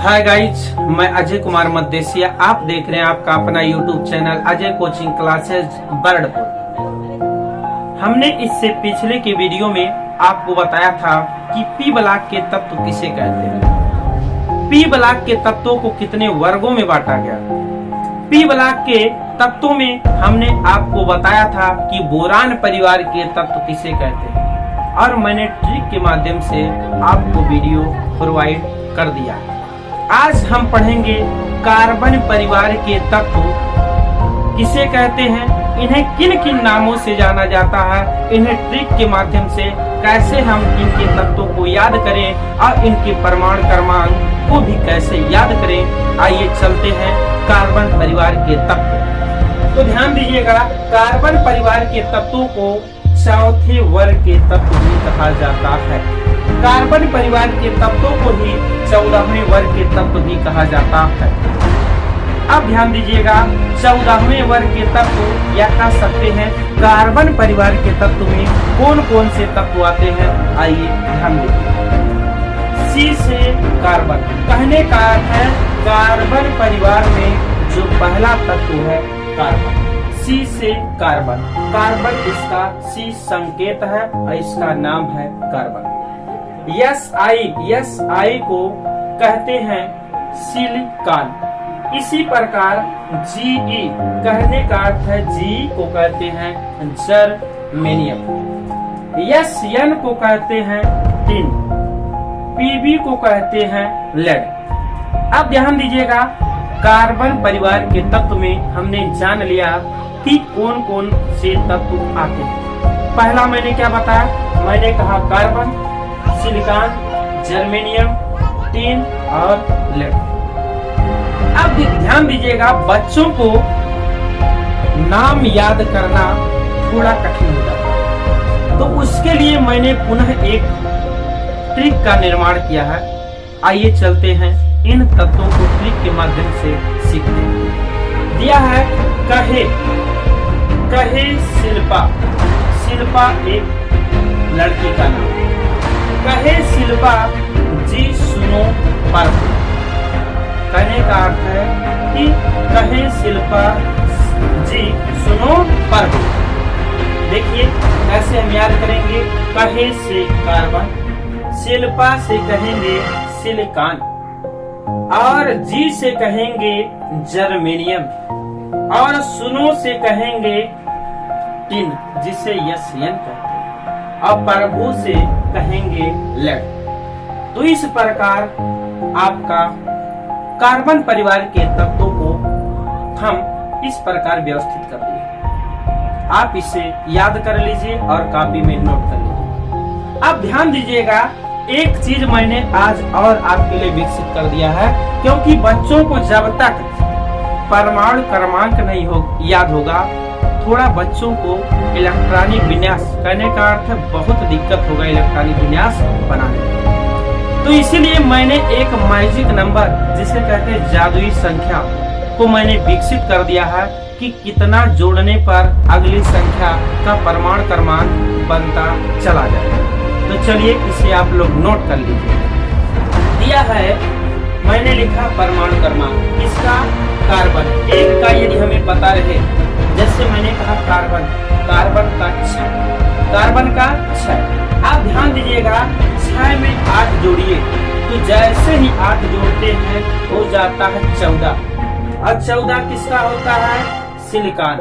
Hi guys, मैं अजय कुमार मदेसिया। आप देख रहे हैं आपका अपना YouTube channel Ajay coaching classes Birdpur. हमने इससे पिछले के वीडियो में आपको बताया था कि पी ब्लॉक के तत्व किसे कहते हैं। पी ब्लॉक के तत्वों को कितने वर्गों में बांटा गया। पी ब्लॉक के तत्वों में हमने आपको बताया था कि बोरान परिवार के तत्व किसे कहते हैं और मैंने ट्रिक के माध्यम से आपको वीडियो प्रोवाइड कर दिया। आज हम पढ़ेंगे कार्बन परिवार के तत्व किसे कहते हैं, इन्हें किन किन नामों से जाना जाता है, इन्हें ट्रिक के माध्यम से कैसे हम इनके तत्वों को याद करें और इनके परमाणु क्रमांक को भी कैसे याद करें। आइए चलते हैं कार्बन परिवार के तत्व। तो ध्यान दीजिएगा, कार्बन परिवार के तत्वों को चौथे वर्ग के तत्व भी कहा जाता है। कार्बन परिवार के तत्वों को ही 14वें वर्ग के तत्व भी कहा जाता है। अब ध्यान दीजिएगा, 14वें वर्ग के तत्व या कह सकते हैं कार्बन परिवार के तत्व में कौन कौन से तत्व आते हैं, आइए ध्यान दीजिए। सी से कार्बन कहने का है कार्बन परिवार में जो पहला तत्व है कार्बन। सी से कार्बन, कार्बन इसका सी संकेत है और इसका नाम है कार्बन। यस आई को कहते हैं सिलिकॉन। इसी प्रकार जी कहने का अर्थ है जी को कहते हैं जर्मेनियम। एन को कहते हैं टिन। पीबी को कहते हैं लेड। अब ध्यान दीजिएगा, कार्बन परिवार के तत्व में हमने जान लिया कि कौन कौन से तत्व आते हैं। पहला मैंने क्या बताया, मैंने कहा कार्बन, सिलिकॉन, जर्मेनियम, टिन और लेड। अब ध्यान दीजिएगा, बच्चों को नाम याद करना थोड़ा कठिन हो जाता है, तो उसके लिए मैंने पुनः एक ट्रिक का निर्माण किया है। आइए चलते हैं इन तत्वों को ट्रिक के माध्यम से सीखते हैं। दिया है कहे शिल्पा। शिल्पा एक लड़की का नाम। कहे शिल्पा जी सुनो पर्व। कहने का अर्थ है कि कहे शिल्पा जी सुनो पर्व। देखिए कैसे हम याद करेंगे। कहे से कार्बन, शिल्पा से कहेंगे सिलिकॉन और जी से कहेंगे जर्मेनियम और सुनो से कहेंगे टिन जिसे एन कहते हैं और प्रभु से कहेंगे लेड। तो इस प्रकार आपका कार्बन परिवार के तत्वों को हम इस प्रकार व्यवस्थित कर दिए। आप इसे याद कर लीजिए और कॉपी में नोट कर लीजिए। अब ध्यान दीजिएगा, एक चीज मैंने आज और आपके लिए विकसित कर दिया है, क्योंकि बच्चों को जब तक परमाणु क्रमांक नहीं याद होगा, थोड़ा बच्चों को इलेक्ट्रॉनिक विन्यास, कहने का अर्थ है बहुत दिक्कत होगा इलेक्ट्रॉनिक विन्यास बनाने में। तो इसीलिए मैंने एक मैजिक नंबर जिसे कहते हैं जादुई संख्या को मैंने विकसित कर दिया है कि कितना जोड़ने पर अगली संख्या का परमाणु क्रमांक बनता चला जाए। तो चलिए इसे आप लोग नोट कर लीजिए। दिया है, मैंने लिखा परमाणु क्रमांक किसका, कार्बन एक का, यदि हमें पता रहे, जैसे मैंने कहा कार्बन, कार्बन का 6, कार्बन का 6। आप ध्यान दीजिएगा, 6 में 8 जोड़िए, तो जैसे ही 8 जोड़ते हैं हो जाता है 14 और 14 किसका होता है, सिलिकॉन।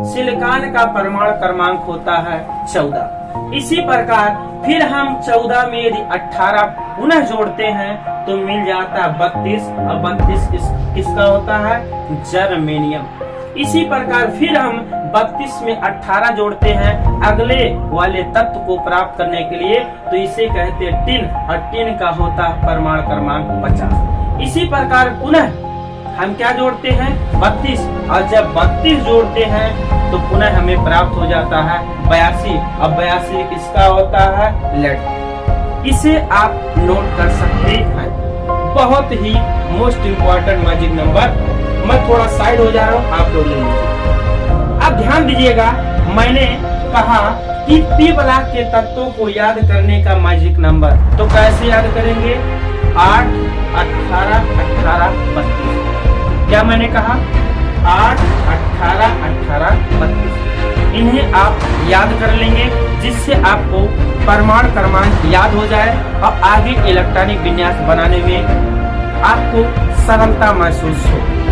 सिलिकॉन का परमाणु क्रमांक होता है 14। इसी प्रकार फिर हम 14 में यदि 18 पुनः जोड़ते हैं तो मिल जाता है 32 और 32 किसका होता है, जर्मेनियम। इसी प्रकार फिर हम 32 में 18 जोड़ते हैं अगले वाले तत्व को प्राप्त करने के लिए, तो इसे कहते हैं टिन और टिन का होता है परमाणु क्रमांक 50। इसी प्रकार पुनः हम क्या जोड़ते हैं, 32 और जब 32 जोड़ते हैं तो पुनः हमें प्राप्त हो जाता है 82 और 82 किसका होता है, लेड। इसे आप नोट कर सकते हैं, बहुत ही मोस्ट इम्पोर्टेंट मैजिक नंबर। मैं थोड़ा साइड हो जा रहा हूँ, आप लोग ले लीजिए। अब ध्यान दीजिएगा, मैंने कहा कि पी ब्लॉक के तत्वों को याद करने का मैजिक नंबर, तो कैसे याद करेंगे, 8, 18, 18, 32। क्या मैंने कहा? 8, 18, 18, 32। इन्हें आप याद कर लेंगे, जिससे आपको परमाणु क्रमांक याद हो जाए और आगे इलेक्ट्रॉनिक विन्यास बनाने में आपको सरलता महसूस हो।